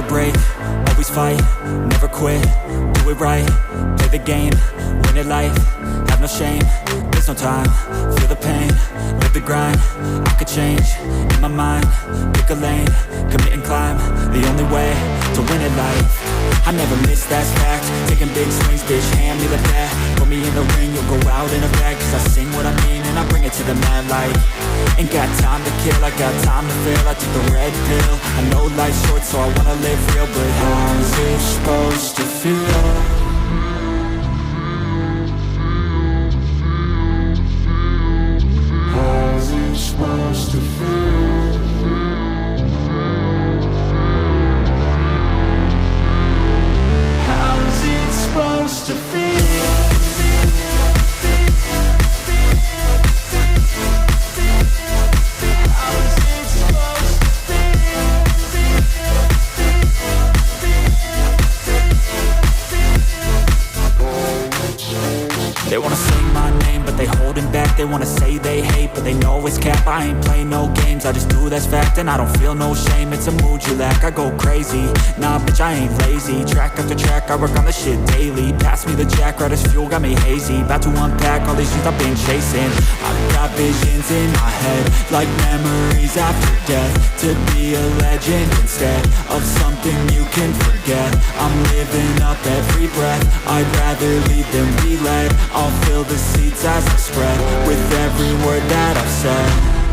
break, always fight, never quit, do it right, play the game, win it life, have no shame, there's no time, feel the pain, live the grind, I could change, in my mind, pick a lane, commit and climb, the only way to win it life. I never miss, that's fact, taking big swings, bitch, hand me the bat, put me in the ring, you'll go out in a bag, cause I sing what I mean and I bring it to the mad light. Ain't got time to kill, I got time to feel, I took the red pill, I know life's short so I wanna live real, but how's it supposed to feel? How's it supposed to feel? How's it supposed to feel? They wanna say my name, but they holding back. They wanna say they hate, but they know it's cap. I ain't play no games, I just do that's fact. And I don't feel no shame, it's a mood you lack. I go crazy, nah bitch I ain't lazy. Track after track, I work on this shit daily. Pass me the jack, right as fuel, got me hazy. About to unpack all these things I've been chasing. I've got visions in my head, like memories after death. To be a legend instead of something you can forget. I'm living up every breath, I'd rather lead than be led. I'll fill the seats as I spread with every word that I've said.